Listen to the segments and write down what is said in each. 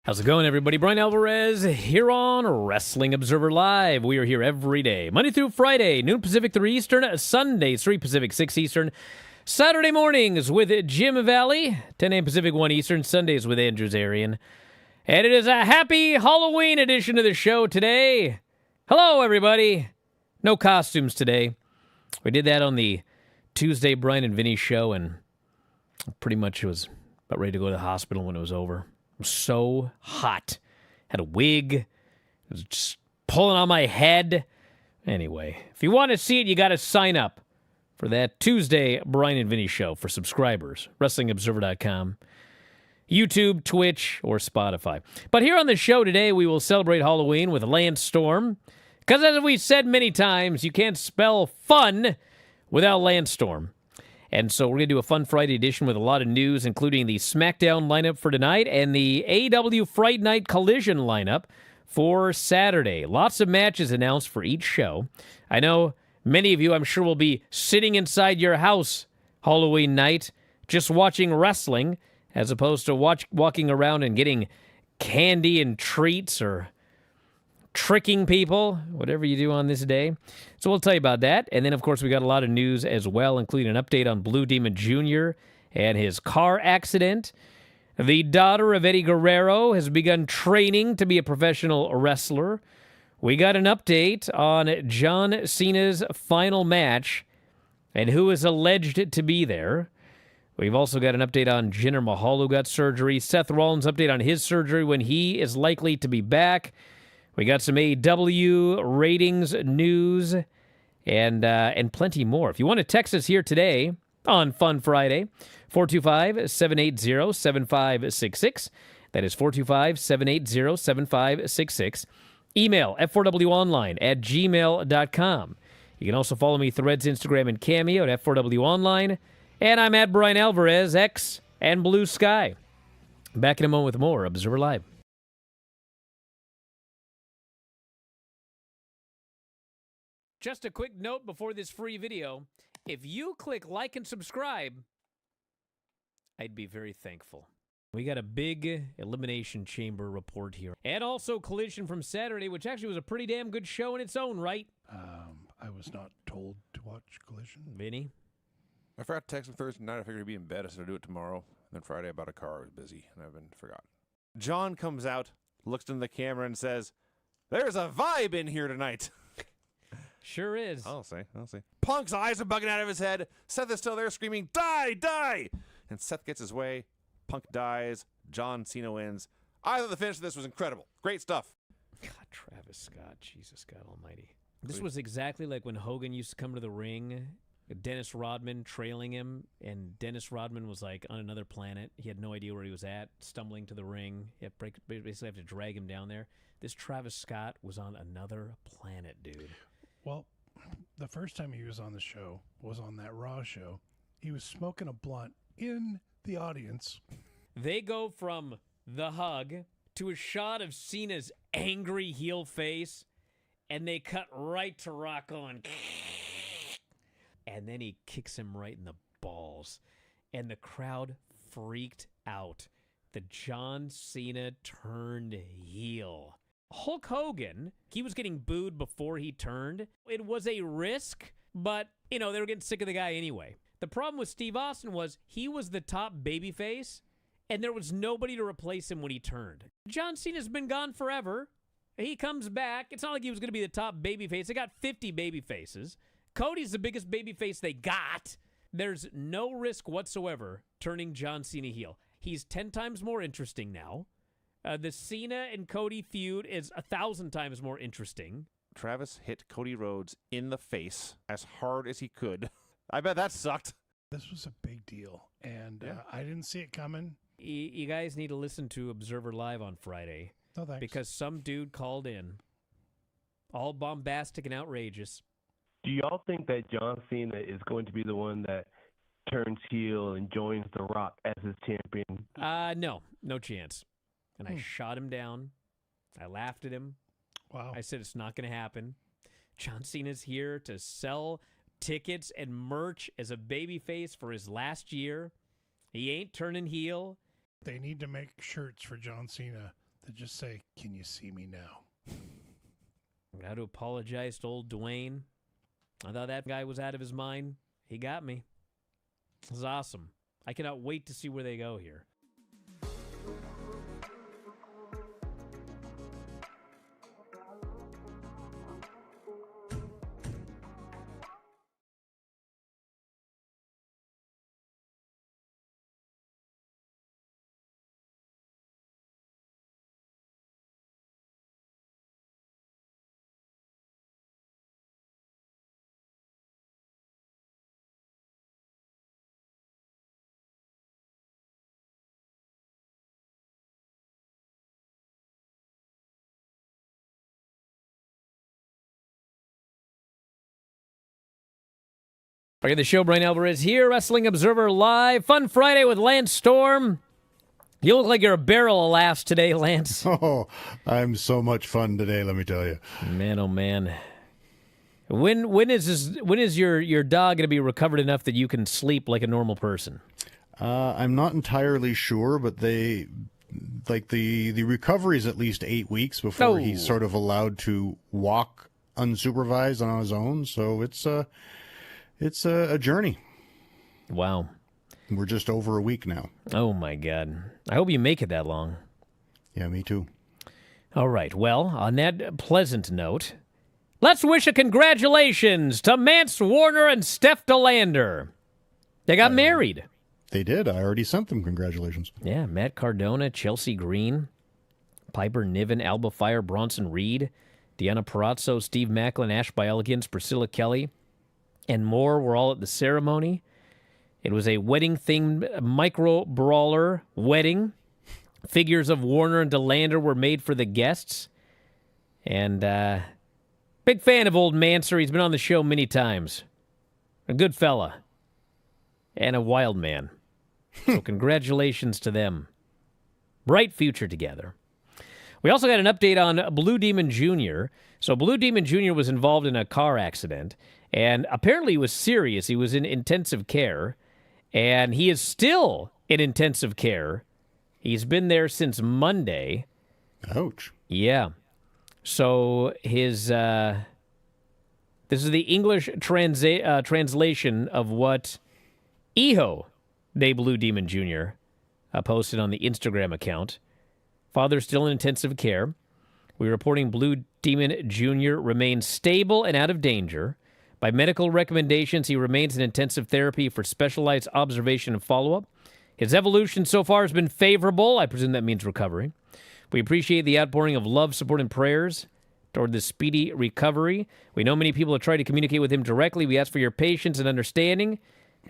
How's it going, everybody? Bryan Alvarez here on Wrestling Observer Live. We are here every day, Monday through Friday, noon Pacific, 3 Eastern, Sundays, 3 Pacific, 6 Eastern, Saturday mornings with Jim Valley, 10 a.m. Pacific, 1 Eastern, Sundays with Andrew Zarian. And it is a happy Halloween edition of the show today. Hello, everybody. No costumes today. We did that on the Tuesday Bryan and Vinny show, and pretty much was about ready to go to the hospital when it was over. So hot. Had a wig. It was just pulling on my head. Anyway, if you want to see it, you got to sign up for that Tuesday Bryan and Vinny show for subscribers. WrestlingObserver.com, YouTube, Twitch, or Spotify. But here on the show today, we will celebrate Halloween with Lance Storm. Because as we've said many times, you can't spell fun without Lance Storm. And so we're going to do a fun Friday edition with a lot of news, including the SmackDown lineup for tonight and the AEW Fright Night Collision lineup for Saturday. Lots of matches announced for each show. I know many of you, I'm sure, will be sitting inside your house Halloween night just watching wrestling as opposed to walking around and getting candy and treats or tricking people, whatever you do on this day. So we'll tell you about that. And then, of course, we got a lot of news as well, including an update on Blue Demon Jr. and his car accident. The daughter of Eddie Guerrero has begun training to be a professional wrestler. We got an update on John Cena's final match and who is alleged to be there. We've also got an update on Jinder Mahal, who got surgery. Seth Rollins' update on his surgery, when he is likely to be back. We got some AEW ratings news and plenty more. If you want to text us here today on Fun Friday, 425-780-7566. That is 425-780-7566. Email f4wonline@gmail.com. You can also follow me Threads, Instagram, and Cameo at f4wonline. And I'm at Bryan Alvarez, X, and Blue Sky. Back in a moment with more Observer Live. Just a quick note before this free video. If you click like and subscribe, I'd be very thankful. We got a big Elimination Chamber report here. And also Collision from Saturday, which actually was a pretty damn good show in its own right. I was not told to watch Collision. Vinny? I forgot to text him Thursday night. I figured he'd be in bed. I said I'd do it tomorrow. And then Friday I bought a car. I was busy, and I've been forgot. John comes out, looks into the camera, and says, "There's a vibe in here tonight." Sure is. I'll say. Punk's eyes are bugging out of his head. Seth is still there screaming, "Die, die!" And Seth gets his way. Punk dies. John Cena wins. I thought the finish of this was incredible. Great stuff. God, Travis Scott. Jesus God almighty. This was exactly like when Hogan used to come to the ring, Dennis Rodman trailing him, and Dennis Rodman was like on another planet. He had no idea where he was at, stumbling to the ring. He had basically have to drag him down there. This Travis Scott was on another planet, dude. Well, the first time he was on the show was on that Raw show. He was smoking a blunt in the audience. They go from the hug to a shot of Cena's angry heel face, and they cut right to Rock on. And then he kicks him right in the balls. And the crowd freaked out. The John Cena turned heel. Hulk Hogan, he was getting booed before he turned. It was a risk, but, they were getting sick of the guy anyway. The problem with Steve Austin was he was the top babyface, and there was nobody to replace him when he turned. John Cena's been gone forever. He comes back. It's not like he was going to be the top babyface. They got 50 babyfaces. Cody's the biggest babyface they got. There's no risk whatsoever turning John Cena heel. He's 10 times more interesting now. The Cena and Cody feud is 1,000 times more interesting. Travis hit Cody Rhodes in the face as hard as he could. I bet that sucked. This was a big deal, and Yeah. I didn't see it coming. You guys need to listen to Observer Live on Friday. No thanks. Because some dude called in, all bombastic and outrageous. Do y'all think that John Cena is going to be the one that turns heel and joins The Rock as his champion? No chance. And I shot him down. I laughed at him. Wow. I said it's not going to happen. John Cena's here to sell tickets and merch as a babyface for his last year. He ain't turning heel. They need to make shirts for John Cena to just say, "Can you see me now?" Got to apologize to old Dwayne. I thought that guy was out of his mind. He got me. This is awesome. I cannot wait to see where they go here. Back at the show, Bryan Alvarez here, Wrestling Observer Live. Fun Friday with Lance Storm. You look like you're a barrel of laughs today, Lance. Oh, I'm so much fun today, let me tell you. Man, oh man. When is your dog going to be recovered enough that you can sleep like a normal person? I'm not entirely sure, but the recovery is at least 8 weeks before he's sort of allowed to walk unsupervised on his own. So it's a journey. Wow. We're just over a week now. Oh, my God. I hope you make it that long. Yeah, me too. All right. Well, on that pleasant note, let's wish a congratulations to Mance Warner and Steph DeLander. They got married. They did. I already sent them congratulations. Yeah, Matt Cardona, Chelsea Green, Piper Niven, Alba Fire, Bronson Reed, Deanna Parazzo, Steve Macklin, Ash Bielikins, Priscilla Kelly, and more were all at the ceremony. It was a wedding-themed micro-brawler wedding. Figures of Warner and DeLander were made for the guests. And big fan of old Manser. He's been on the show many times. A good fella. And a wild man. So congratulations to them. Bright future together. We also got an update on Blue Demon Jr. So Blue Demon Jr. was involved in a car accident. And apparently he was serious. He was in intensive care. And he is still in intensive care. He's been there since Monday. Ouch. Yeah. So his this is the English translation of what Iho, de Blue Demon Jr., posted on the Instagram account. Father still in intensive care. We're reporting Blue Demon Jr. remains stable and out of danger. By medical recommendations, he remains in intensive therapy for specialized observation and follow-up. His evolution so far has been favorable. I presume that means recovery. We appreciate the outpouring of love, support, and prayers toward this speedy recovery. We know many people have tried to communicate with him directly. We ask for your patience and understanding,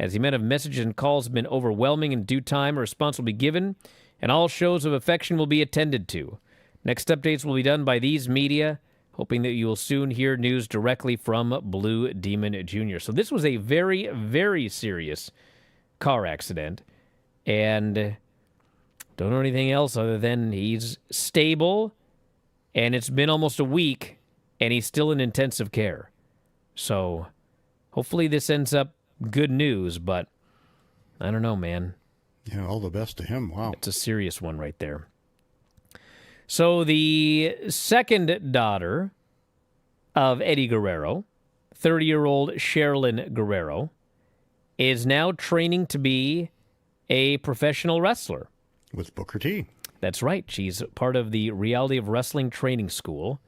as the amount of messages and calls have been overwhelming. In due time, a response will be given, and all shows of affection will be attended to. Next updates will be done by these media, hoping that you will soon hear news directly from Blue Demon Jr. So this was a very, very serious car accident, and don't know anything else other than he's stable, and it's been almost a week, and he's still in intensive care. So hopefully this ends up good news, but I don't know, man. Yeah, all the best to him. Wow. It's a serious one right there. So the second daughter of Eddie Guerrero, 30-year-old Sherilyn Guerrero, is now training to be a professional wrestler. With Booker T. That's right. She's part of the Reality of Wrestling Training School.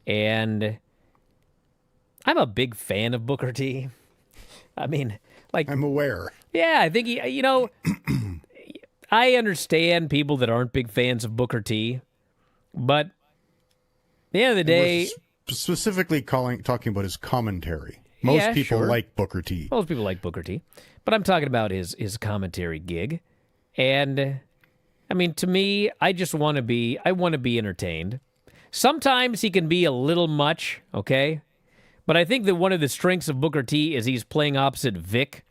And I'm a big fan of Booker T. I mean, like... I'm aware. Yeah, I think, I understand people that aren't big fans of Booker T. But at the end of the day... We're specifically talking about his commentary. Most people like Booker T. Most people like Booker T. But I'm talking about his commentary gig. And, I mean, to me, I want to be entertained. Sometimes he can be a little much, okay? But I think that one of the strengths of Booker T is he's playing opposite Vic,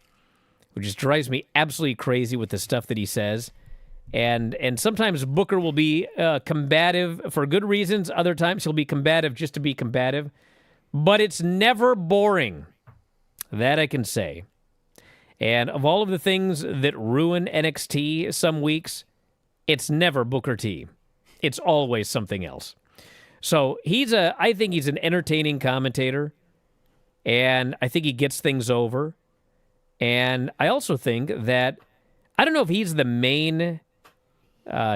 which just drives me absolutely crazy with the stuff that he says. And sometimes Booker will be combative for good reasons. Other times he'll be combative just to be combative. But it's never boring. That I can say. And of all of the things that ruin NXT some weeks, it's never Booker T. it's always something else. So I think he's an entertaining commentator, and I think he gets things over. And I also think that, I don't know if he's the main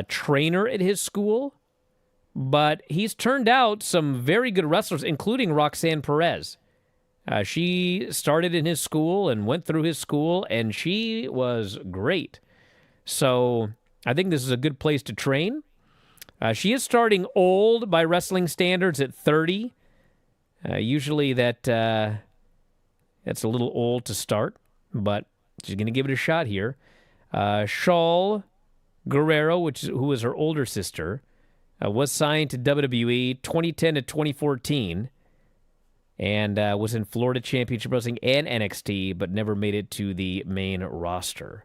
trainer at his school, but he's turned out some very good wrestlers, including Roxanne Perez. She started in his school and went through his school, and she was great. So I think this is a good place to train. She is starting old by wrestling standards at 30. Usually that's a little old to start, but she's going to give it a shot here. Shaul Guerrero, who is her older sister, was signed to WWE 2010 to 2014 and was in Florida Championship Wrestling and NXT, but never made it to the main roster.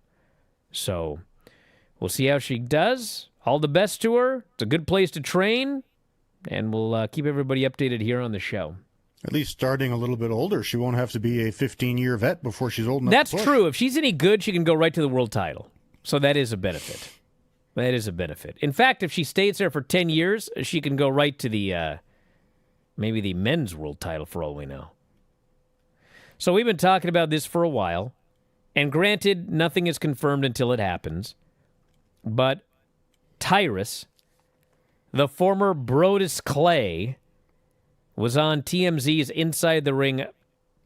So we'll see how she does. All the best to her. It's a good place to train, and we'll keep everybody updated here on the show. At least starting a little bit older, she won't have to be a 15-year vet before she's old enough That's to push. true. If she's any good, she can go right to the world title. So that is a benefit. That is a benefit. In fact, if she stays there for 10 years, she can go right to the maybe the men's world title for all we know. So we've been talking about this for a while, and granted, nothing is confirmed until it happens, but Tyrus, the former Brodus Clay, was on TMZ's Inside the Ring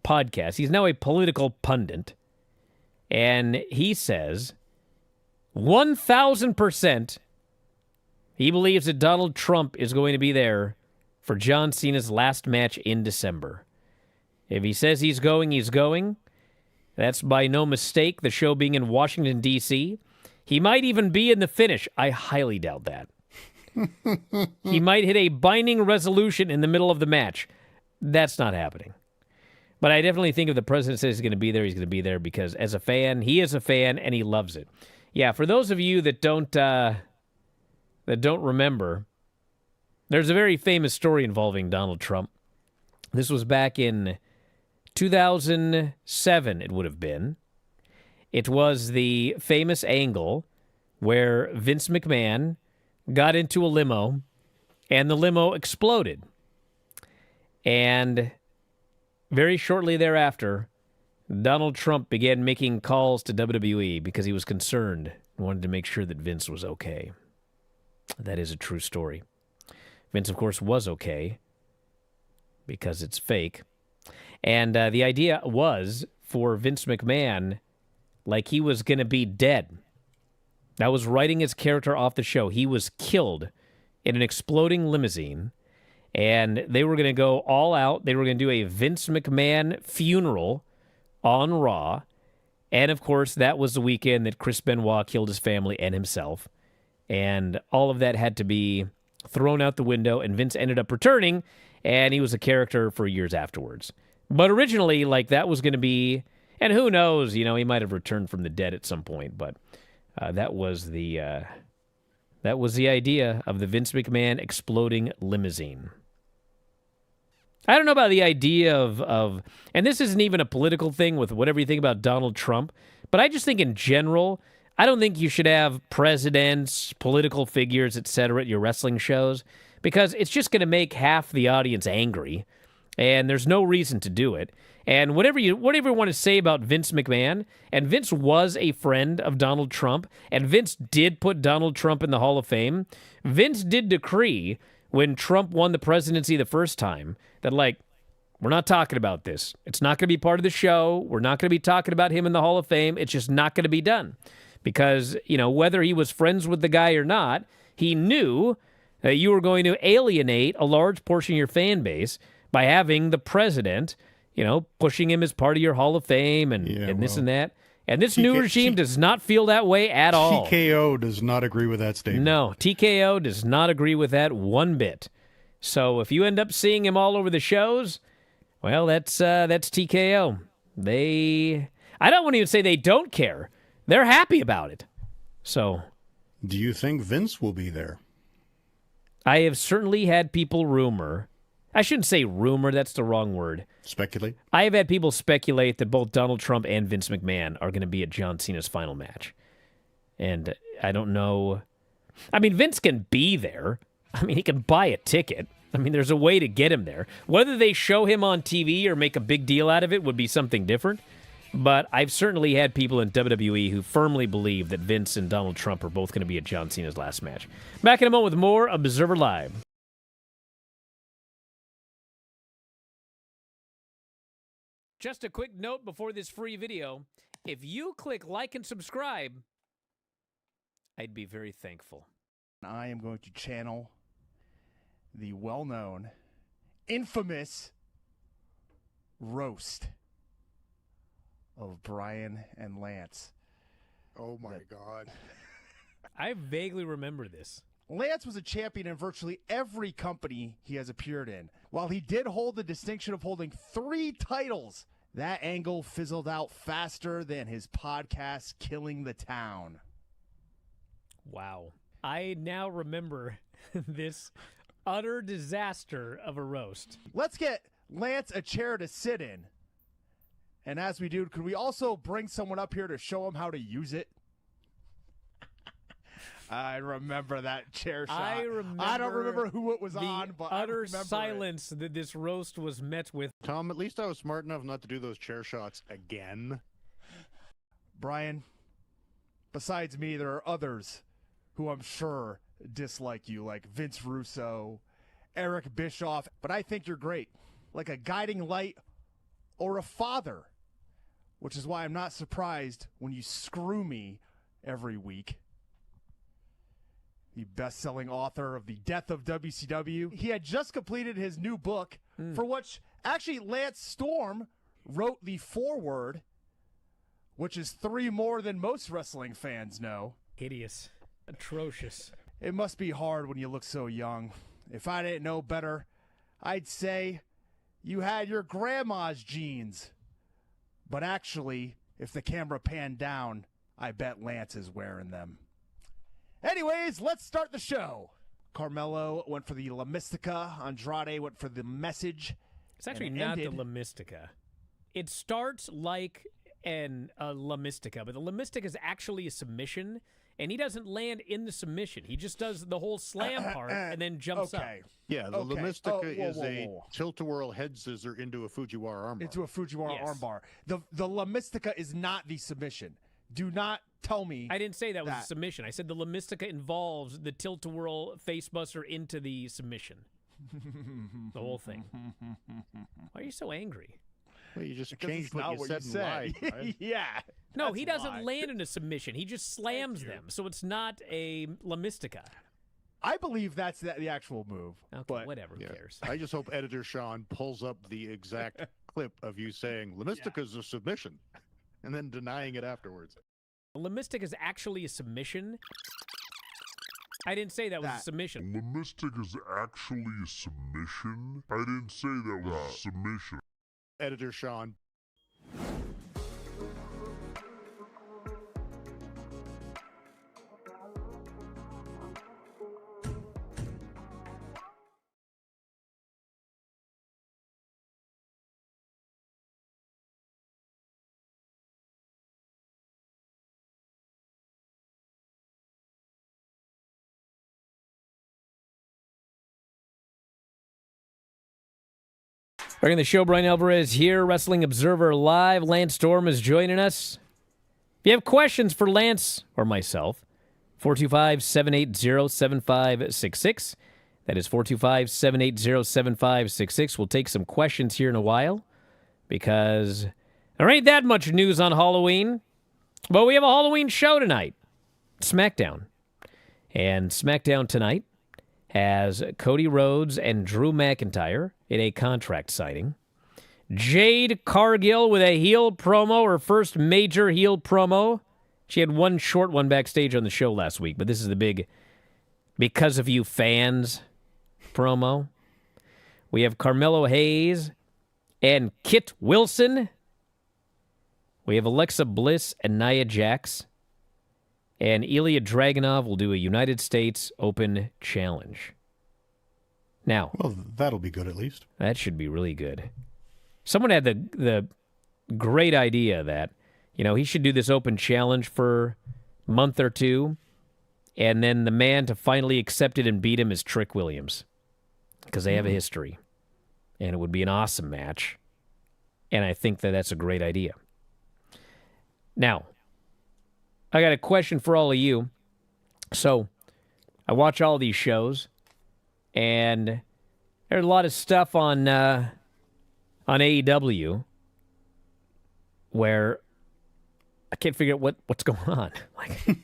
podcast. He's now a political pundit, and he says 1,000% he believes that Donald Trump is going to be there for John Cena's last match in December. If he says he's going, he's going. That's by no mistake, the show being in Washington, D.C. He might even be in the finish. I highly doubt that. He might hit a binding resolution in the middle of the match. That's not happening. But I definitely think if the president says he's going to be there, he's going to be there because as a fan, he is a fan and he loves it. Yeah, for those of you that don't remember, there's a very famous story involving Donald Trump. This was back in 2007, it would have been. It was the famous angle where Vince McMahon got into a limo and the limo exploded. And very shortly thereafter, Donald Trump began making calls to WWE because he was concerned and wanted to make sure that Vince was okay. That is a true story. Vince, of course, was okay because it's fake. And the idea was for Vince McMahon, like he was going to be dead. That was writing his character off the show. He was killed in an exploding limousine, and they were going to go all out. They were going to do a Vince McMahon funeral on Raw, and of course, that was the weekend that Chris Benoit killed his family and himself, and all of that had to be thrown out the window, and Vince ended up returning, and he was a character for years afterwards. But originally, like, that was going to be, and who knows, he might have returned from the dead at some point, but that was the idea of the Vince McMahon exploding limousine. I don't know about the idea of, and this isn't even a political thing with whatever you think about Donald Trump, but I just think in general, I don't think you should have presidents, political figures, etc. at your wrestling shows because it's just going to make half the audience angry, and there's no reason to do it. And whatever you want to say about Vince McMahon, and Vince was a friend of Donald Trump, and Vince did put Donald Trump in the Hall of Fame. Vince did decree when Trump won the presidency the first time that, like, we're not talking about this. It's not going to be part of the show. We're not going to be talking about him in the Hall of Fame. It's just not going to be done. Because, whether he was friends with the guy or not, he knew that you were going to alienate a large portion of your fan base by having the president, pushing him as part of your Hall of Fame and this and that. And this new regime does not feel that way at all. TKO does not agree with that statement. No, TKO does not agree with that one bit. So if you end up seeing him all over the shows, well, that's TKO. I don't want to even say they don't care. They're happy about it. So, do you think Vince will be there? I have certainly had people rumor. I shouldn't say rumor, that's the wrong word. Speculate? I have had people speculate that both Donald Trump and Vince McMahon are going to be at John Cena's final match. And I don't know. I mean, Vince can be there. I mean, he can buy a ticket. I mean, there's a way to get him there. Whether they show him on TV or make a big deal out of it would be something different. But I've certainly had people in WWE who firmly believe that Vince and Donald Trump are both going to be at John Cena's last match. Back in a moment with more Observer Live. Just a quick note before this free video. If you click like and subscribe, I'd be very thankful. I am going to channel the well-known, infamous roast of Bryan and Lance. Oh my God. I vaguely remember this. Lance was a champion in virtually every company he has appeared in. While he did hold the distinction of holding 3 titles, that angle fizzled out faster than his podcast Killing the Town. Wow. I now remember this utter disaster of a roast. Let's get Lance a chair to sit in. And as we do, could we also bring someone up here to show him how to use it? I remember that chair shot. I don't remember who it was on, but utter silence that this roast was met with. Tom, at least I was smart enough not to do those chair shots again. Bryan, besides me, there are others who I'm sure dislike you, like Vince Russo, Eric Bischoff, but I think you're great, like a guiding light or a father, which is why I'm not surprised when you screw me every week. The best-selling author of The Death of WCW. He had just completed his new book, for which actually Lance Storm wrote the foreword, which is 3 more than most wrestling fans know. Hideous. Atrocious. It must be hard when you look so young. If I didn't know better, I'd say you had your grandma's jeans. But actually, if the camera panned down, I bet Lance is wearing them. Anyways, let's start the show. Carmelo went for the La Mystica. Andrade went for the Message. It's actually not the La Mystica. It starts like a La Mystica, but the La Mystica is actually a submission, and he doesn't land in the submission. He just does the whole slam part and then jumps up. Yeah, the La Mystica is a tilt-a-whirl head scissor into a Fujiwara armbar. Into a Fujiwara armbar. The La Mystica is not the submission. Do not tell me. I didn't say that was a submission. I said the La Mystica involves the tilt-a-whirl facebuster into the submission. The whole thing. Why are you so angry? Well, you just changed what you said live, right? Yeah. No, he doesn't land in a submission. He just slams them. So it's not a La Mystica. I believe that's the actual move. Okay, but whatever. Who cares? I just hope Editor Sean pulls up the exact clip of you saying La Mystica's a submission and then denying it afterwards. La Mystica is actually a submission. I didn't say that was a submission. La Mystica is actually a submission? I didn't say that was a submission. Editor Sean. Back in the show, Bryan Alvarez here, Wrestling Observer Live. Lance Storm is joining us. If you have questions for Lance or myself, 425-780-7566. That is 425-780-7566. We'll take some questions here in a while because there ain't that much news on Halloween. But we have a Halloween show tonight, SmackDown. And SmackDown tonight has Cody Rhodes and Drew McIntyre in a contract signing. Jade Cargill with a heel promo, her first major heel promo. She had one short one backstage on the show last week, but this is the big Because of You fans promo. We have Carmelo Hayes and Kit Wilson. We have Alexa Bliss and Nia Jax. And Ilya Dragunov will do a United States Open Challenge. Now, well, that'll be good at least. That should be really good. Someone had the great idea that, he should do this Open Challenge for a month or two And then the man to finally accept it and beat him is Trick Williams, because they have a history. And it would be an awesome match. And I think that that's a great idea. Now, I got a question for all of you. So, I watch all these shows, and there's a lot of stuff on AEW where I can't figure out what's going on. Like,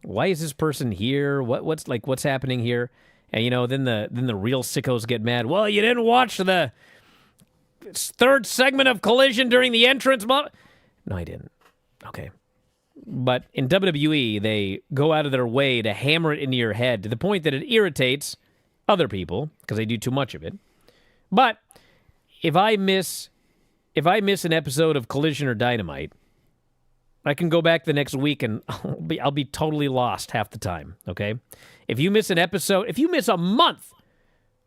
why is this person here? What's happening here? And then the real sickos get mad. Well, you didn't watch the third segment of Collision during the entrance. No, I didn't. Okay. But in WWE, they go out of their way to hammer it into your head to the point that it irritates other people because they do too much of it. But if I miss an episode of Collision or Dynamite, I can go back the next week and I'll be totally lost half the time, okay? If you miss an episode, if you miss a month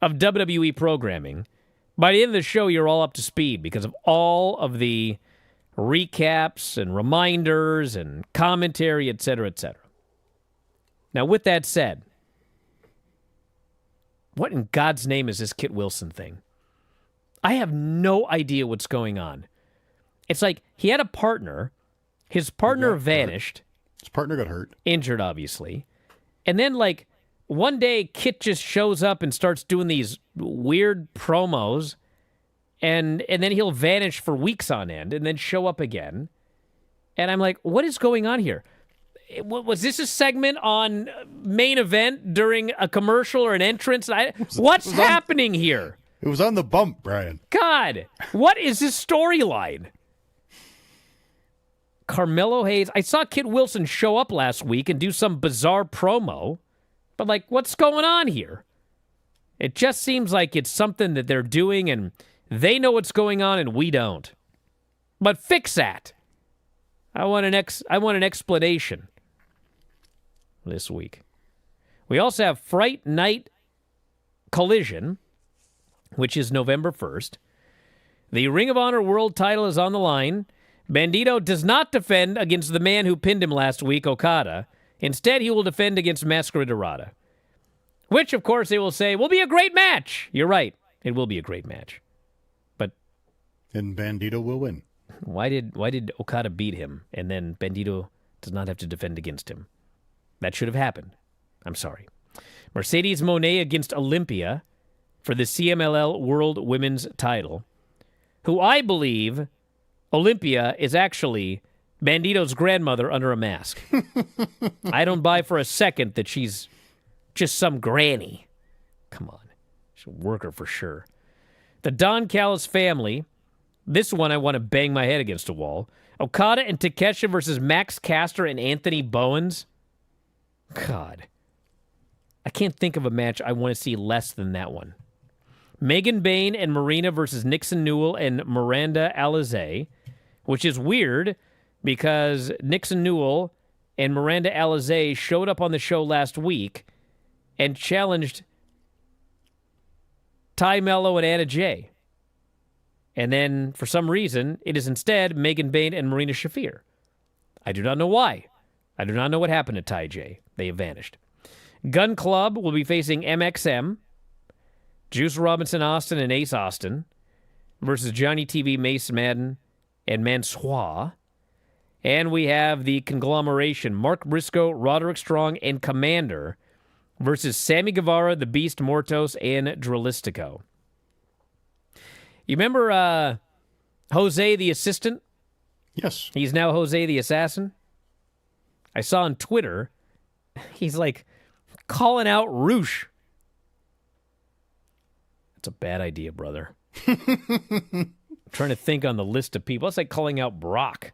of WWE programming, by the end of the show, you're all up to speed because of all of the recaps and reminders and commentary, etc., etc. Now, with that said, what in God's name is this Kit Wilson thing? I have no idea what's going on. It's like he had a partner. His partner vanished. His partner got hurt. Injured, obviously. And then, like, one day, Kit just shows up and starts doing these weird promos, and then he'll vanish for weeks on end and then show up again. And I'm like, what is going on here? Was this a segment on Main Event during a commercial or an entrance? What's happening here? It was on the bump, Brian. God, what is this storyline? Carmelo Hayes. I saw Kit Wilson show up last week and do some bizarre promo, but like, what's going on here? It just seems like it's something that they're doing and they know what's going on and we don't. But fix that. I want an explanation this week. We also have Fright Night Collision, which is November 1st. The Ring of Honor World title is on the line. Bandito does not defend against the man who pinned him last week, Okada. Instead, he will defend against Masquerade Dorada. Which, of course, they will say will be a great match. You're right. It will be a great match. But and Bandito will win. Why did Okada beat him and then Bandito does not have to defend against him? That should have happened. I'm sorry. Mercedes Moné against Olympia for the CMLL World Women's title, who I believe Olympia is actually Bandito's grandmother under a mask. I don't buy for a second that she's just some granny. Come on. She's a worker for sure. The Don Callis family. This one I want to bang my head against a wall. Okada and Takeshita versus Max Caster and Anthony Bowens. God. I can't think of a match I want to see less than that one. Megan Bayne and Marina versus Nixon Newell and Miranda Alizé, which is weird because Nixon Newell and Miranda Alizé showed up on the show last week and challenged Ty Mello and Anna Jay. And then, for some reason, it is instead Megan Bayne and Marina Shafir. I do not know why. I do not know what happened to Ty J. They have vanished. Gun Club will be facing MXM, Juice Robinson Austin and Ace Austin versus Johnny TV, Mace Madden, and Mansois. And we have the conglomeration, Mark Briscoe, Roderick Strong, and Commander versus Sammy Guevara, The Beast Mortos, and Dralistico. You remember Jose the Assistant? Yes. He's now Jose the Assassin. I saw on Twitter, he's like calling out Roosh. That's a bad idea, brother. I'm trying to think on the list of people. It's like calling out Brock.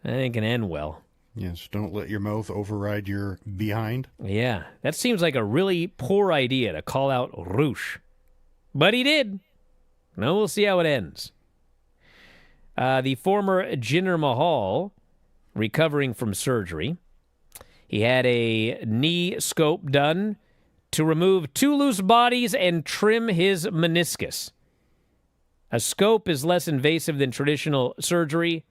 That ain't going to end well. Yes, don't let your mouth override your behind. Yeah, that seems like a really poor idea to call out Roosh. But he did. Now we'll see how it ends. The former Jinder Mahal, recovering from surgery. He had a knee scope done to remove 2 loose bodies and trim his meniscus. A scope is less invasive than traditional surgery,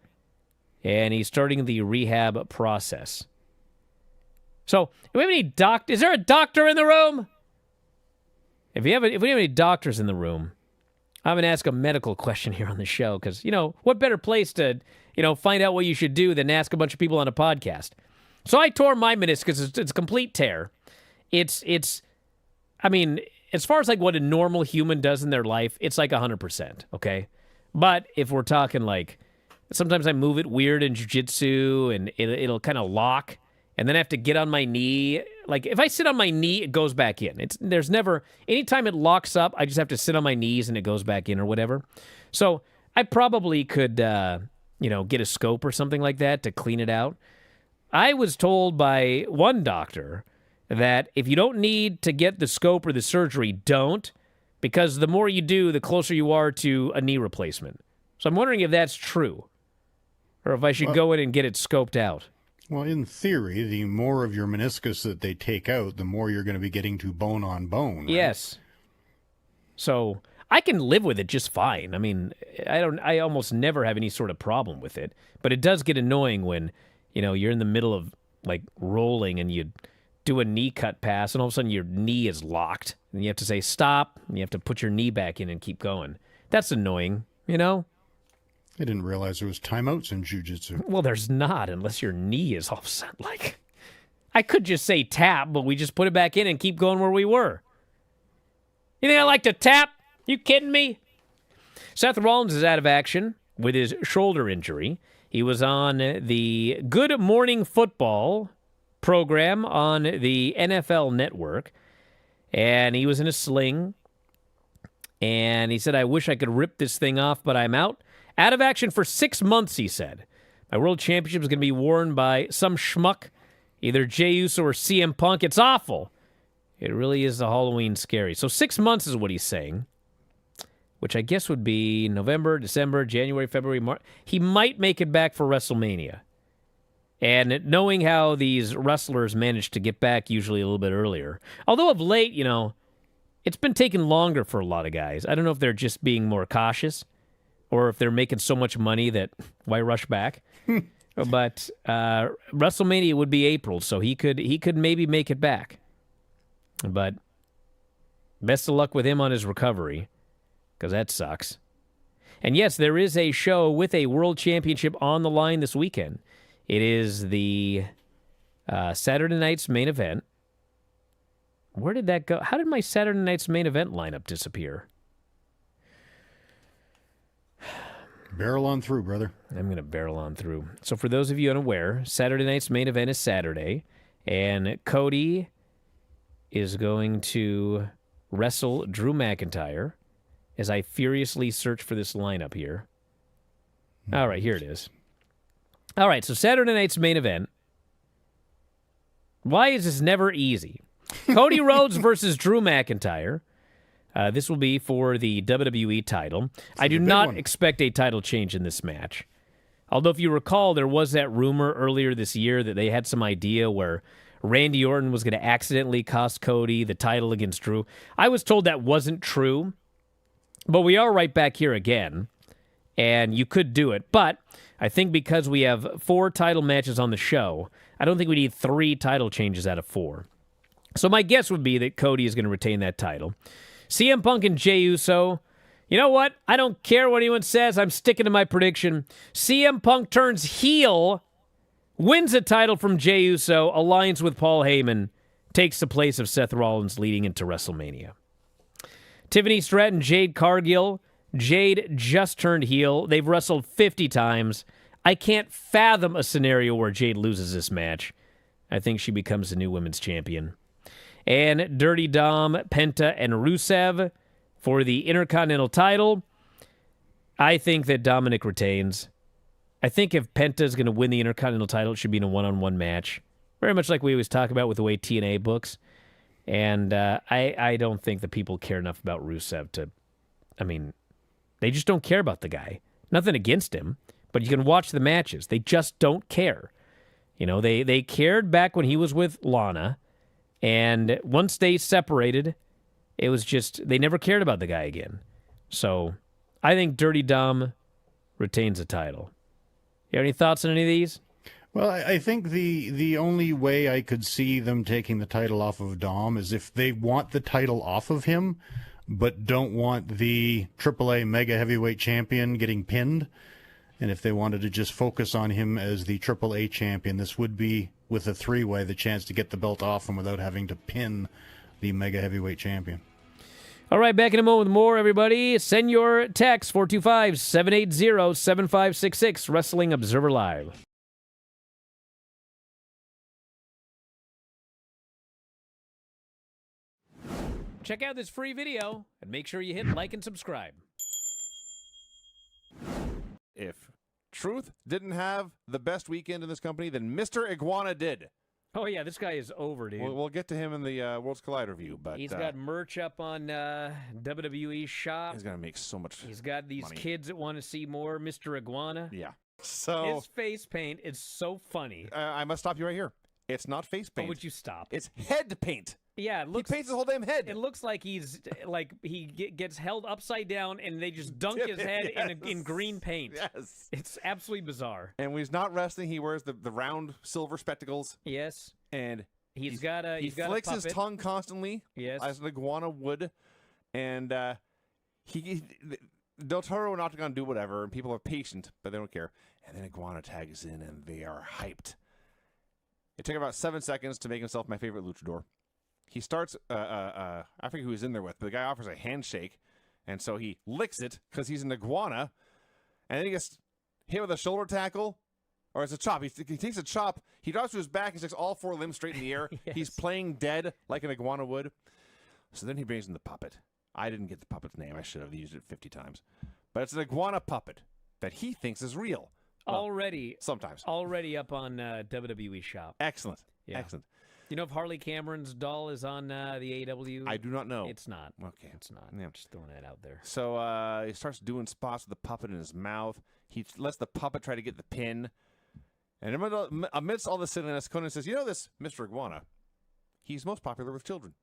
and he's starting the rehab process. So, do we have any is there a doctor in the room? If we have any doctors in the room, I'm going to ask a medical question here on the show because, what better place to, find out what you should do than ask a bunch of people on a podcast. So I tore my meniscus. It's a complete tear. I mean, as far as like what a normal human does in their life, it's like 100%, okay? But if we're talking like, sometimes I move it weird in jiu-jitsu and it'll kind of lock, and then I have to get on my knee. Like, if I sit on my knee, it goes back in. There's never, anytime it locks up, I just have to sit on my knees and it goes back in or whatever. So I probably could, get a scope or something like that to clean it out. I was told by one doctor that if you don't need to get the scope or the surgery, don't, because the more you do, the closer you are to a knee replacement. So I'm wondering if that's true, or if I should go in and get it scoped out. Well, in theory, the more of your meniscus that they take out, the more you're going to be getting to bone on bone. Right? Yes. So I can live with it just fine. I mean, I almost never have any sort of problem with it, but it does get annoying when, you're in the middle of like rolling and you do a knee cut pass and all of a sudden your knee is locked and you have to say stop and you have to put your knee back in and keep going. That's annoying, I didn't realize there was timeouts in jiu-jitsu. Well, there's not unless your knee is all of a sudden like, I could just say tap, but we just put it back in and keep going where we were. You think I like to tap? You kidding me? Seth Rollins is out of action with his shoulder injury. He was on the Good Morning Football program on the NFL Network, and he was in a sling, and he said, I wish I could rip this thing off, but I'm out. Out of action for 6 months, he said. My world championship is going to be worn by some schmuck, either Jey Uso or CM Punk. It's awful. It really is a Halloween scary. So 6 months is what he's saying, which I guess would be November, December, January, February, March. He might make it back for WrestleMania. And knowing how these wrestlers manage to get back usually a little bit earlier. Although of late, it's been taking longer for a lot of guys. I don't know if they're just being more cautious or if they're making so much money that why rush back. But WrestleMania would be April, so he could maybe make it back. But best of luck with him on his recovery, because that sucks. And yes, there is a show with a world championship on the line this weekend. It is the Saturday night's main event. Where did that go? How did my Saturday night's main event lineup disappear? Barrel on through, brother. I'm going to barrel on through. So for those of you unaware, Saturday night's main event is Saturday, and Cody is going to wrestle Drew McIntyre as I furiously search for this lineup here. All right, here it is. All right, so Saturday night's main event. Why is this never easy? Cody Rhodes versus Drew McIntyre. This will be for the WWE title. I do not expect a title change in this match. Although, if you recall, there was that rumor earlier this year that they had some idea where Randy Orton was going to accidentally cost Cody the title against Drew. I was told that wasn't true, but we are right back here again, and you could do it. But I think because we have 4 title matches on the show, I don't think we need 3 title changes out of 4. So my guess would be that Cody is going to retain that title. CM Punk and Jey Uso, you know what? I don't care what anyone says. I'm sticking to my prediction. CM Punk turns heel, wins a title from Jey Uso, aligns with Paul Heyman, takes the place of Seth Rollins leading into WrestleMania. Tiffany Stratton, Jade Cargill. Jade just turned heel. They've wrestled 50 times. I can't fathom a scenario where Jade loses this match. I think she becomes the new women's champion. And Dirty Dom, Penta, and Rusev for the Intercontinental title. I think that Dominic retains. I think if Penta is going to win the Intercontinental title, it should be in a one-on-one match. Very much like we always talk about with the way TNA books. And I don't think the people care enough about Rusev to... I mean, they just don't care about the guy. Nothing against him, but you can watch the matches. They just don't care. They cared back when he was with Lana. And once they separated, it was just, they never cared about the guy again. So I think Dirty Dom retains the title. You have any thoughts on any of these? Well, I think the only way I could see them taking the title off of Dom is if they want the title off of him, but don't want the AAA Mega Heavyweight Champion getting pinned. And if they wanted to just focus on him as the AAA champion, this would be, with a three-way, the chance to get the belt off him without having to pin the Mega Heavyweight Champion. All right, back in a moment with more, everybody. Send your text, 425-780-7566, Wrestling Observer Live. Check out this free video, and make sure you hit like and subscribe. If Truth didn't have the best weekend in this company, then Mr. Iguana did. Oh, yeah, this guy is over, dude. We'll get to him in the Worlds Collide review, but He's got merch up on WWE Shop. he's going to make so much He's got these money. kids that want to see more Mr. Iguana. Yeah. So His face paint is so funny. I must stop you right here. It's not face Oh, paint. would you stop? It's head paint. Yeah, it looks. He paints his whole damn head. It looks like he's gets held upside down and they just dunk Dip his it, head yes. in green paint. Yes. It's absolutely bizarre. And when he's not wrestling, he wears the round silver spectacles, Yes, and he he a flicks his puppet. tongue constantly, Yes, as an iguana would, and Del Toro and Octagon do whatever, and people are patient, but they don't care. And then Iguana tags in, and they are hyped. It took about 7 seconds to make himself my favorite luchador. He starts, I forget who he's in there with, but the guy offers a handshake, and so he licks it because he's an iguana, and then he gets hit with a shoulder tackle, or it's a chop. He takes a chop, he drops to his back, and sticks all four limbs straight in the air. Yes. He's playing dead like an iguana would. So then he brings in the puppet. I didn't get the puppet's name. I should have used it 50 times. But it's an iguana puppet that he thinks is real. Well, already sometimes. up on WWE Shop. Excellent. Yeah. Excellent. You know if Harley Cameron's doll is on the AEW? I do not know. It's not. Okay. It's not. Yeah. Just throwing that out there. So he starts doing spots with the puppet in his mouth. He lets the puppet try to get the pin. And amidst all this silliness, Conan says, you know this, Mr. Iguana, he's most popular with children.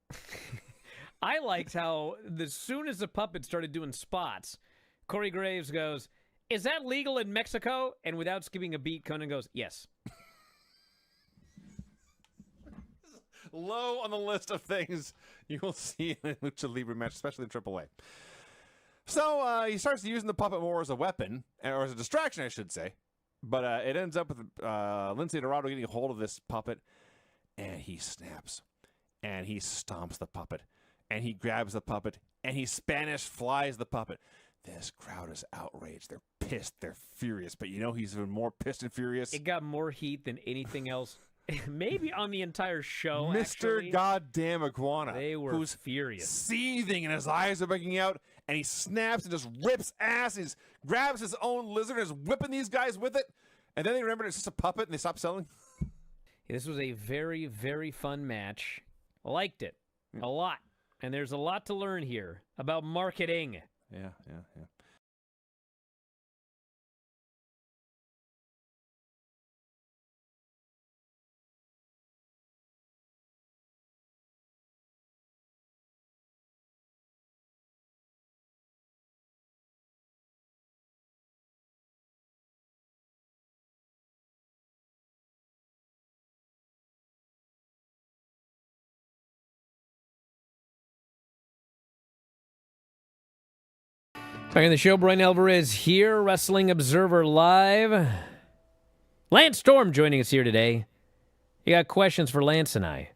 I liked how as soon as the puppet started doing spots, Corey Graves goes, is that legal in Mexico? And without skipping a beat, Conan goes, yes. Low on the list of things you will see in a Lucha Libre match, especially in AAA. So he starts using the puppet more as a weapon, or as a distraction, I should say. But it ends up with Lindsay Dorado getting a hold of this puppet, and he snaps, and he stomps the puppet, and he grabs the puppet, and he Spanish flies the puppet. This crowd is outraged. They're pissed. They're furious. But you know he's even more pissed and furious? It got more heat than anything else. Maybe on the entire show, Mr. actually. Goddamn Iguana. They were who's furious. seething, and his eyes are breaking out, and he snaps and just rips ass. He grabs his own lizard and is whipping these guys with it. And then they remember it's just a puppet, and they stop selling. This was a very, very fun match. I liked it a lot. And there's a lot to learn here about marketing. Yeah. Back in the show, Bryan Alvarez here, Wrestling Observer Live. Lance Storm joining us here today. You got questions for Lance and I.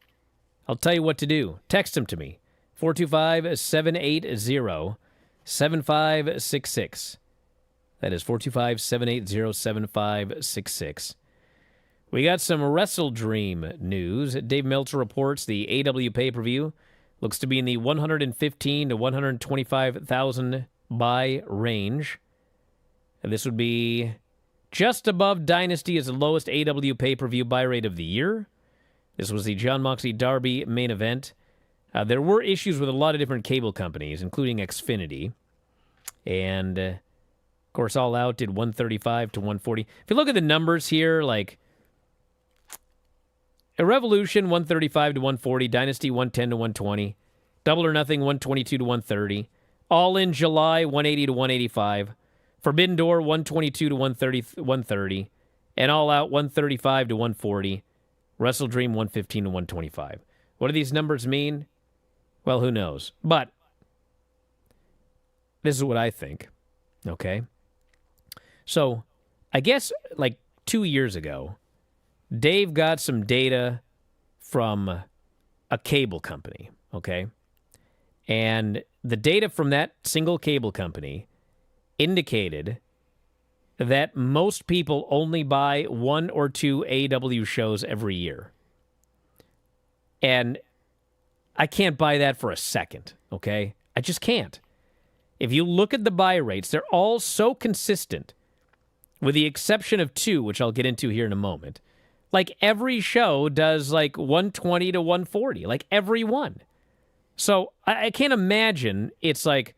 I'll tell you what to do. Text them to me. 425-780-7566. That is 425-780-7566. We got some Wrestle Dream news. Dave Meltzer reports the AW pay-per-view looks to be in the 115 to 125,000 buy range. And this would be just above Dynasty as the lowest AW pay-per-view buy rate of the year. This was the John Moxley Darby main event. There were issues with a lot of different cable companies, including Xfinity. And, of course, All Out did 135 to 140. If you look at the numbers here, like a Revolution 135 to 140, Dynasty 110 to 120, Double or Nothing 122 to 130, All in July 180 to 185, Forbidden Door 122 to 130, and All Out 135 to 140, Wrestle Dream 115 to 125. What do these numbers mean? Well, who knows? But this is what I think, okay? So I guess like 2 years ago, Dave got some data from a cable company, okay? And the data from that single cable company indicated that most people only buy 1 or 2 AEW shows every year. And I can't buy that for a second, okay? I just can't. If you look at the buy rates, they're all so consistent, with the exception of 2, which I'll get into here in a moment. Like every show does like 120 to 140, like every one. So I can't imagine it's like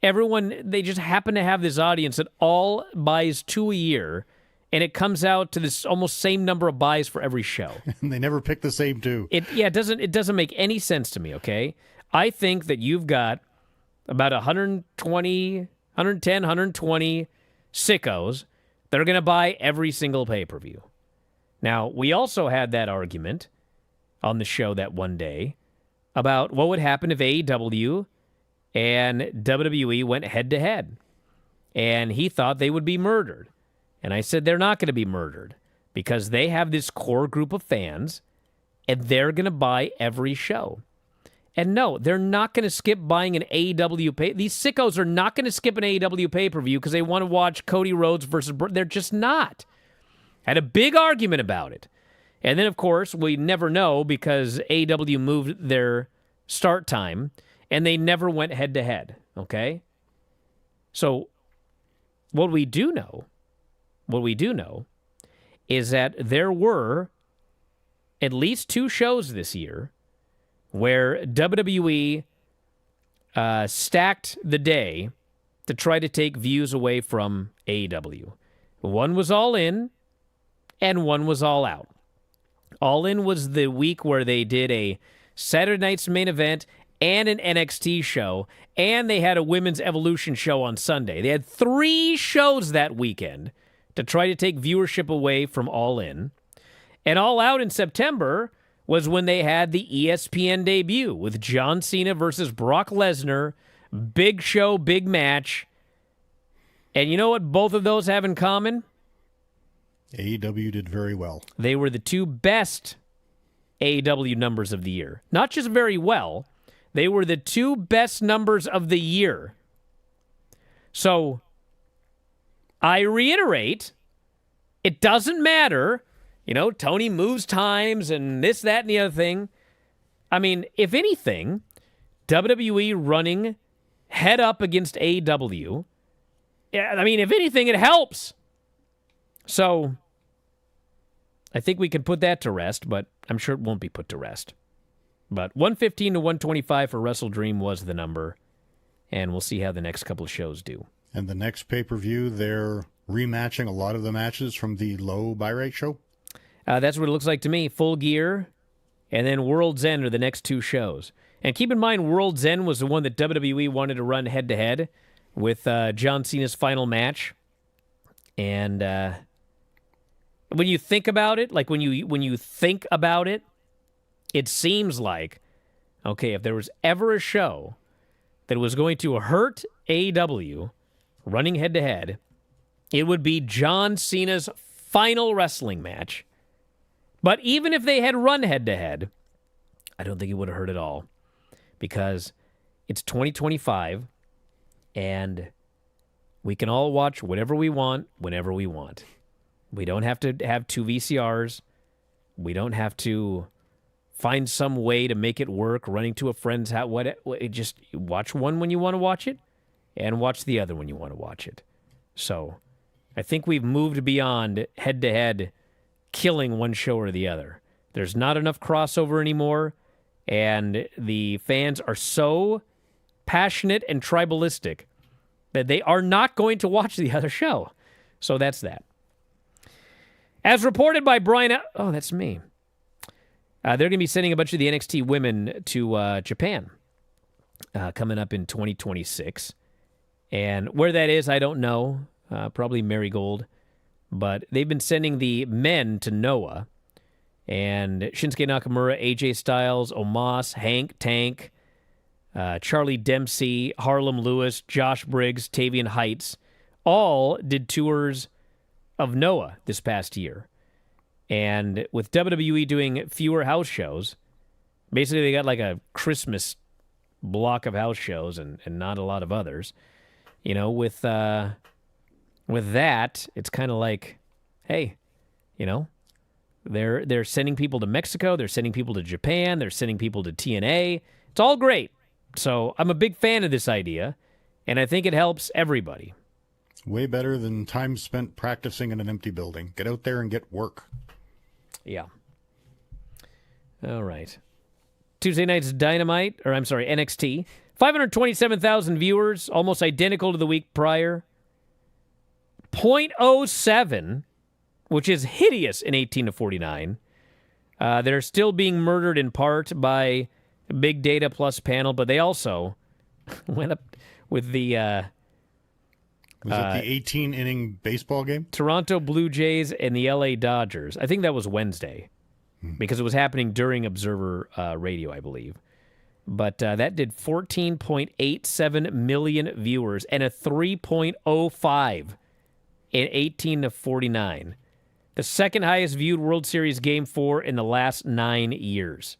everyone, they just happen to have this audience that all buys 2 a year, and it comes out to this almost same number of buys for every show. And they never pick the same 2. It doesn't make any sense to me, okay? I think that you've got about 120, 110, 120 sickos that are going to buy every single pay-per-view. Now, we also had that argument on the show that one day about what would happen if AEW and WWE went head-to-head. And he thought they would be murdered. And I said they're not going to be murdered because they have this core group of fans, and they're going to buy every show. And no, they're not going to skip buying an AEW pay. These sickos are not going to skip an AEW pay-per-view because they want to watch Cody Rhodes versus... They're just not. Had a big argument about it. And then, of course, we never know because AEW moved their start time, and they never went head-to-head, okay? So what we do know is that there were at least 2 shows this year where WWE stacked the day to try to take views away from AEW. One was All In, and one was All Out. All In was the week where they did a Saturday Night's Main Event and an NXT show, and they had a Women's Evolution show on Sunday. They had 3 shows that weekend to try to take viewership away from All In. And All Out in September was when they had the ESPN debut with John Cena versus Brock Lesnar. Big show, big match. And you know what both of those have in common? AEW did very well. They were the 2 best AEW numbers of the year. Not just very well, they were the 2 best numbers of the year. So, I reiterate, it doesn't matter. You know, Tony moves times and this, that, and the other thing. I mean, if anything, WWE running head up against AEW, I mean, if anything, it helps. So, I think we can put that to rest, but I'm sure it won't be put to rest. But 115 to 125 for Wrestle Dream was the number, and we'll see how the next couple of shows do. And the next pay-per-view, they're rematching a lot of the matches from the low buy rate show? That's what it looks like to me. Full Gear, and then World's End are the next 2 shows. And keep in mind, World's End was the one that WWE wanted to run head-to-head with John Cena's final match. And when you think about it, like when you think about it, it seems like, okay, if there was ever a show that was going to hurt AEW running head-to-head, it would be John Cena's final wrestling match. But even if they had run head-to-head, I don't think it would have hurt at all because it's 2025 and we can all watch whatever we want, whenever we want. We don't have to have 2 VCRs. We don't have to find some way to make it work, running to a friend's house. Just watch one when you want to watch it and watch the other when you want to watch it. So I think we've moved beyond head-to-head killing one show or the other. There's not enough crossover anymore, and the fans are so passionate and tribalistic that they are not going to watch the other show. So that's that. As reported by Bryan... Oh, that's me. They're going to be sending a bunch of the NXT women to Japan coming up in 2026. And where that is, I don't know. Probably Marigold. but they've been sending the men to Noah. And Shinsuke Nakamura, AJ Styles, Omos, Hank, Tank, Charlie Dempsey, Harlem Lewis, Josh Briggs, Tavian Heights, all did tours of Noah this past year. And with WWE doing fewer house shows, basically they got like a Christmas block of house shows and not a lot of others. You know, with that, it's kind of like, hey, you know, they're sending people to Mexico, they're sending people to Japan, they're sending people to TNA. It's all great. So I'm a big fan of this idea, and I think it helps everybody. Way better than time spent practicing in an empty building. Get out there and get work. Yeah. All right. Tuesday night's NXT. 527,000 viewers, almost identical to the week prior. 0.07, which is hideous in 18 to 49. They're still being murdered in part by Big Data Plus panel, but they also went up with the... Was it the 18-inning baseball game? Toronto Blue Jays and the LA Dodgers. I think that was Wednesday because it was happening during Observer Radio, I believe. But that did 14.87 million viewers and a 3.05 in 18 to 49. The second highest viewed World Series Game 4 in the last 9 years.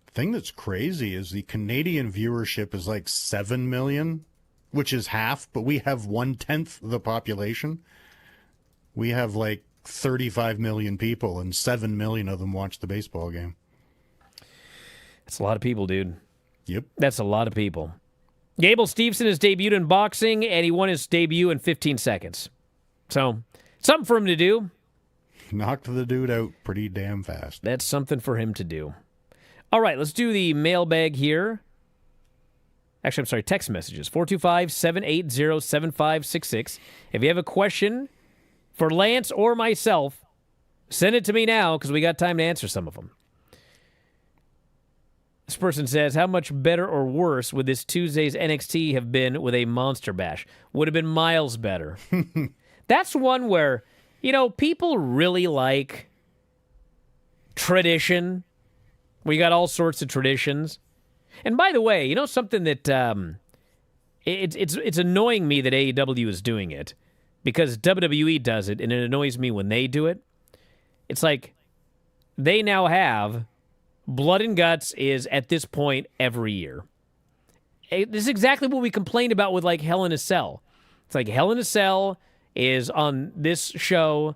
The thing that's crazy is the Canadian viewership is like 7 million, which is half, but we have 1/10 the population. We have like 35 million people, and 7 million of them watch the baseball game. That's a lot of people, dude. Yep. That's a lot of people. Gable Steveson has debuted in boxing, and he won his debut in 15 seconds. So, something for him to do. Knocked the dude out pretty damn fast. That's something for him to do. All right, let's do the mailbag here. Actually, I'm sorry, text messages. 425-780-7566. If you have a question for Lance or myself, send it to me now because we got time to answer some of them. This person says, how much better or worse would this Tuesday's NXT have been with a Monster Bash? Would have been miles better. That's one where, you know, people really like tradition. We got all sorts of traditions. And by the way, you know something that it's annoying me that AEW is doing it because WWE does it, and it annoys me when they do it. It's like they now have Blood and Guts is at this point every year. This is exactly what we complained about with like Hell in a Cell. It's like Hell in a Cell is on this show.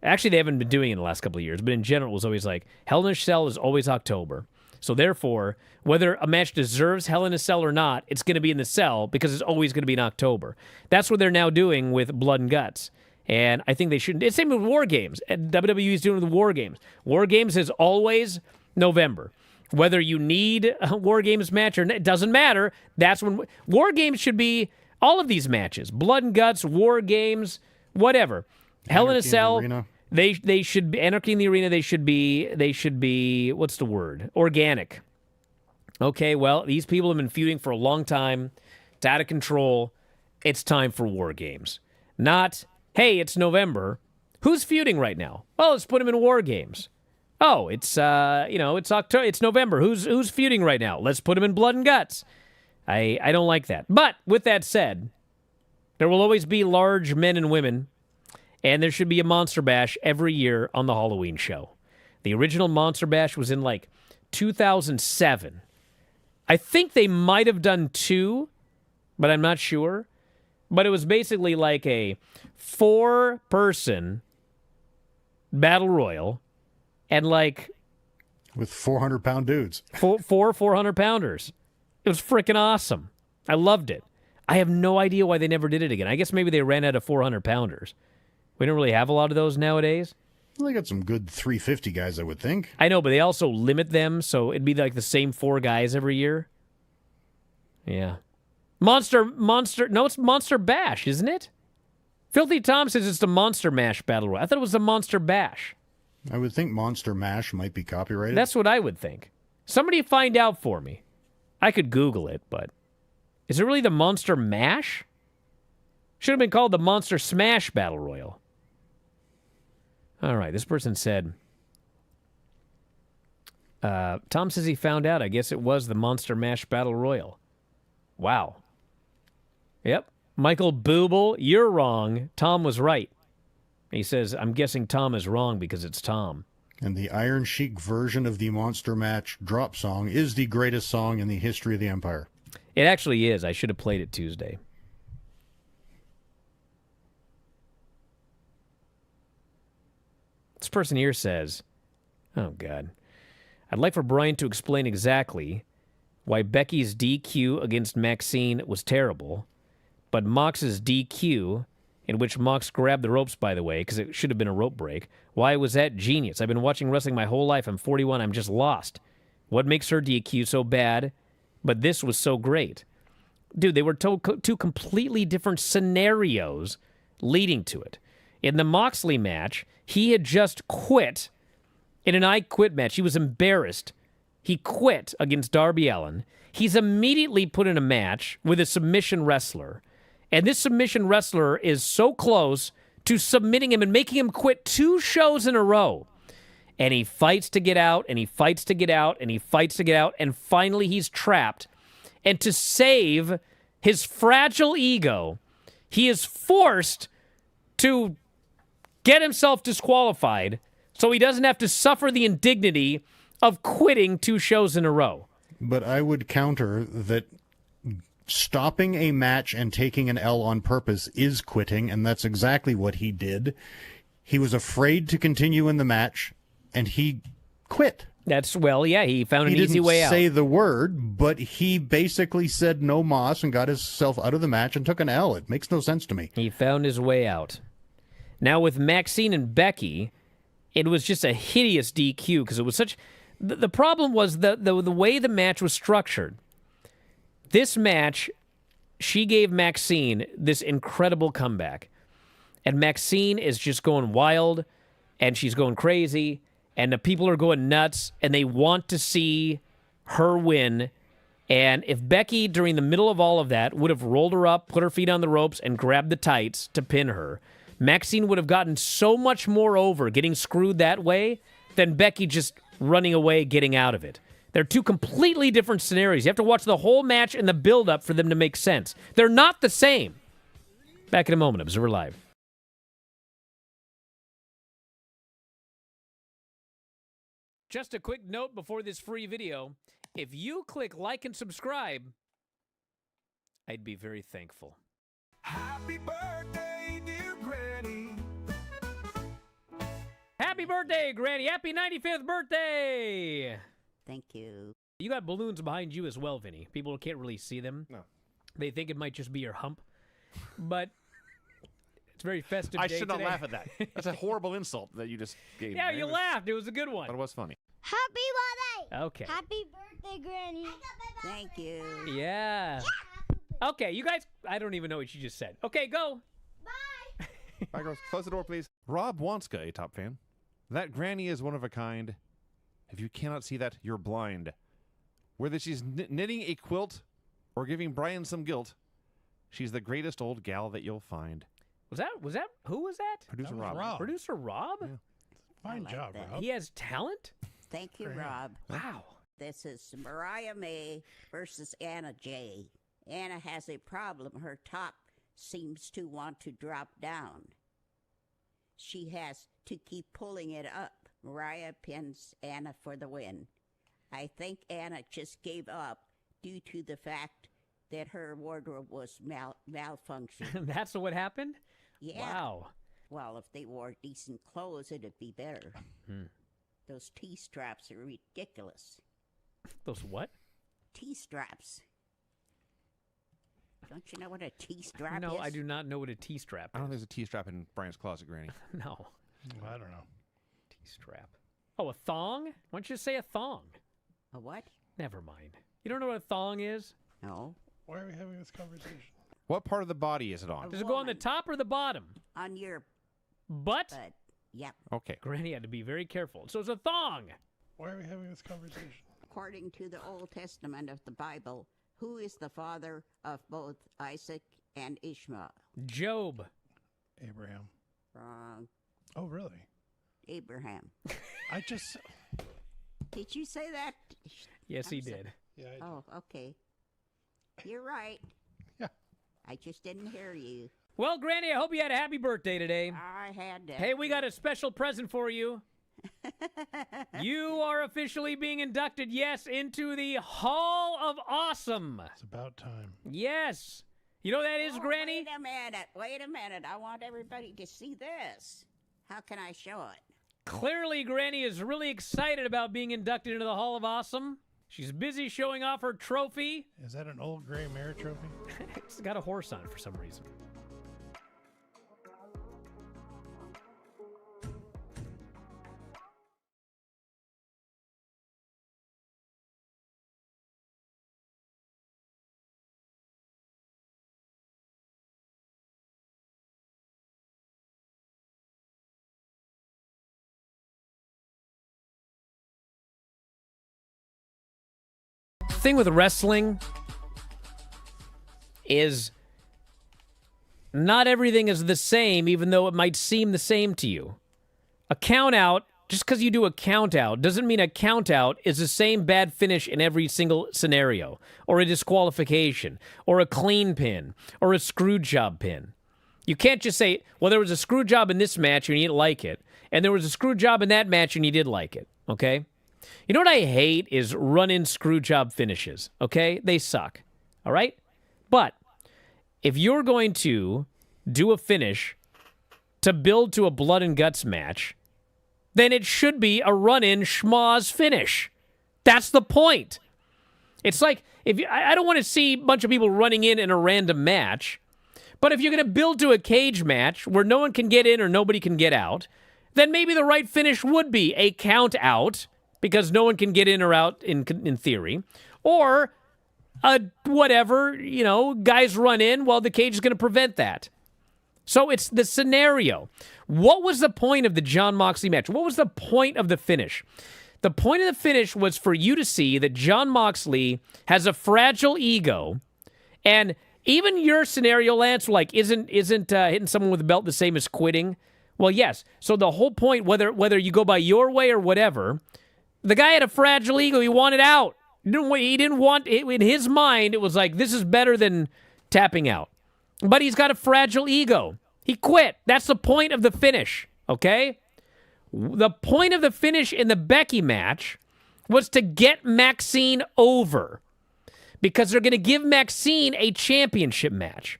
Actually, they haven't been doing it in the last couple of years, but in general, it was always like Hell in a Cell is always October. So therefore, whether a match deserves Hell in a Cell or not, it's going to be in the cell because it's always going to be in October. That's what they're now doing with Blood and Guts. And I think they shouldn't. It's the same with War Games. And WWE is doing it with War Games. War Games is always November. Whether you need a War Games match or not, it doesn't matter. That's when War Games should be all of these matches. Blood and Guts, War Games, whatever. Hell in a Cell. They should be Anarchy in the Arena. They should be what's the word? Organic. Okay, well, these people have been feuding for a long time. It's out of control. It's time for War Games. Not, hey, it's November. Who's feuding right now? Well, let's put them in War Games. Oh, it's it's October. It's November. Who's feuding right now? Let's put them in Blood and Guts. I don't like that. But with that said, there will always be large men and women. And there should be a Monster Bash every year on the Halloween show. The original Monster Bash was in like 2007. I think they might have done 2, but I'm not sure. But it was basically like a 4-person battle royal and like... with 400-pound dudes. Four 400-pounders. It was freaking awesome. I loved it. I have no idea why they never did it again. I guess maybe they ran out of 400-pounders. We don't really have a lot of those nowadays. Well, they got some good 350 guys, I would think. I know, but they also limit them, so it'd be like the same 4 guys every year. Yeah. No, it's Monster Bash, isn't it? Filthy Tom says it's the Monster Mash Battle Royale. I thought it was the Monster Bash. I would think Monster Mash might be copyrighted. That's what I would think. Somebody find out for me. I could Google it, but is it really the Monster Mash? Should have been called the Monster Smash Battle Royal. All right, this person said, Tom says he found out. I guess it was the Monster Mash Battle Royal. Wow. Yep. Michael Booble, you're wrong. Tom was right. He says, I'm guessing Tom is wrong because it's Tom. And the Iron Sheik version of the Monster Match drop song is the greatest song in the history of the Empire. It actually is. I should have played it Tuesday. This person here says, oh, God. I'd like for Bryan to explain exactly why Becky's DQ against Maxine was terrible, but Mox's DQ, in which Mox grabbed the ropes, by the way, because it should have been a rope break, why was that genius? I've been watching wrestling my whole life. I'm 41. I'm just lost. What makes her DQ so bad, but this was so great? Dude, they were two completely different scenarios leading to it. In the Moxley match, he had just quit in an I Quit match. He was embarrassed. He quit against Darby Allin. He's immediately put in a match with a submission wrestler. And this submission wrestler is so close to submitting him and making him quit 2 shows in a row. And he fights to get out, and he fights to get out, and he fights to get out, and finally he's trapped. And to save his fragile ego, he is forced to get himself disqualified so he doesn't have to suffer the indignity of quitting 2 shows in a row. But I would counter that stopping a match and taking an L on purpose is quitting, and that's exactly what he did. He was afraid to continue in the match, and he quit. That's, well, yeah, he found an He easy way out. didn't say the word, but he basically said no mas and got himself out of the match and took an L. It makes no sense to me. He found his way out. Now, with Maxine and Becky, it was just a hideous DQ because it was such... The problem was the way the match was structured. This match, she gave Maxine this incredible comeback. And Maxine is just going wild, and she's going crazy, and the people are going nuts, and they want to see her win. And if Becky, during the middle of all of that, would have rolled her up, put her feet on the ropes, and grabbed the tights to pin her, Maxine would have gotten so much more over getting screwed that way than Becky just running away, getting out of it. They're 2 completely different scenarios. You have to watch the whole match and the build-up for them to make sense. They're not the same. Back in a moment. Observer Live. Just a quick note before this free video. If you click like and subscribe, I'd be very thankful. Happy birthday, dear Granny. Happy birthday, Granny. Happy 95th birthday. Thank you. You got balloons behind you as well, Vinny. People can't really see them. No. They think it might just be your hump. But it's very festive I day should not today. laugh at that. That's a horrible insult that you just gave Yeah, me. you laughed. It was a good one. But it was funny. Happy birthday! Okay. Happy birthday, Granny! Thank you. Yeah. Okay, you guys, I don't even know what you just said. Okay, go. Bye, girls. Close the door, please. Rob Wanska, a top fan. That granny is one of a kind. If you cannot see that, you're blind. Whether she's knitting a quilt or giving Bryan some guilt, she's the greatest old gal that you'll find. Was that, who was that? Producer That was Rob. Rob. Producer Rob? Yeah. Fine like job, that. Rob. He has talent? Thank you, Great. Rob. Wow. This is Mariah May versus Anna J. Anna has a problem. Her top seems to want to drop down. She has to keep pulling it up. Mariah pins Anna for the win. I think Anna just gave up due to the fact that her wardrobe was malfunctioning. That's what happened? Yeah. Wow. Well, if they wore decent clothes, it'd be better. Hmm. Those T-straps are ridiculous. Those what? T-straps. Don't you know what a T-strap is? No, I do not know what a T-strap I don't think is. there's a T-strap in Brian's closet, Granny. No. I don't know. T-strap. Oh, a thong? Why don't you say a thong? A what? Never mind. You don't know what a thong is? No. Why are we having this conversation? What part of the body is it on? Does it go on the woman. top or the bottom? On your Butt? butt. Yep. Okay. Granny had to be very careful. So it's a thong. Why are we having this conversation? According to the Old Testament of the Bible, who is the father of both Isaac and Ishmael? Job. Abraham. Wrong. Oh, really? Abraham. I just. Did you say that? Yes, he did. Yeah. I Oh, okay. You're right. Yeah. I just didn't hear you. Well, Granny, I hope you had a happy birthday today. I had that. Hey, we got a special present for you. You are officially being inducted, yes, into the Hall of Awesome. It's about time. Yes. You know what that is, Granny? Wait a minute. Wait a minute. I want everybody to see this. How can I show it? Clearly, Granny is really excited about being inducted into the Hall of Awesome. She's busy showing off her trophy. Is that an old gray mare trophy? It's got a horse on it for some reason. Thing with wrestling is not everything is the same, even though it might seem the same to you. A count out, just because you do a count out, doesn't mean a count out is the same bad finish in every single scenario, or a disqualification, or a clean pin, or a screw job pin. You can't just say, well, there was a screw job in this match and you didn't like it, and there was a screw job in that match and you did like it, okay? You know what I hate is run-in screw job finishes, okay? They suck, all right? But if you're going to do a finish to build to a blood and guts match, then it should be a run-in schmoz finish. That's the point. It's like, I don't want to see a bunch of people running in a random match, but if you're going to build to a cage match where no one can get in or nobody can get out, then maybe the right finish would be a count out, because no one can get in or out in theory, or whatever, guys run in, well, the cage is going to prevent that. So it's the scenario. What was the point of the Jon Moxley match? What was the point of the finish? The point of the finish was for you to see that Jon Moxley has a fragile ego, and even your scenario, Lance, isn't hitting someone with a belt the same as quitting? Well, yes. So the whole point, whether you go by your way or whatever, the guy had a fragile ego. He wanted out. He didn't want it. In his mind, it was like, this is better than tapping out. But he's got a fragile ego. He quit. That's the point of the finish, okay? The point of the finish in the Becky match was to get Maxine over, because they're going to give Maxine a championship match.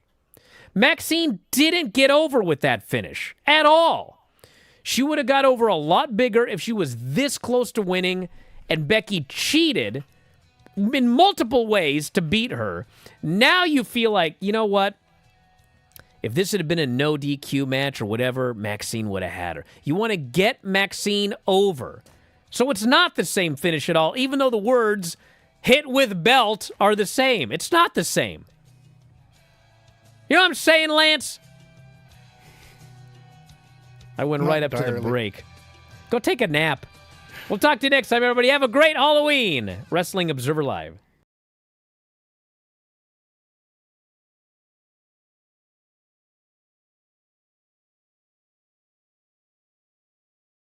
Maxine didn't get over with that finish at all. She would have got over a lot bigger if she was this close to winning, and Becky cheated in multiple ways to beat her. Now you feel like, you know what? If this had been a no DQ match or whatever, Maxine would have had her. You want to get Maxine over. So it's not the same finish at all, even though the words hit with belt are the same. It's not the same. You know what I'm saying, Lance? I went Not right up entirely. to the break. Go take a nap. We'll talk to you next time, everybody. Have a great Halloween. Wrestling Observer Live.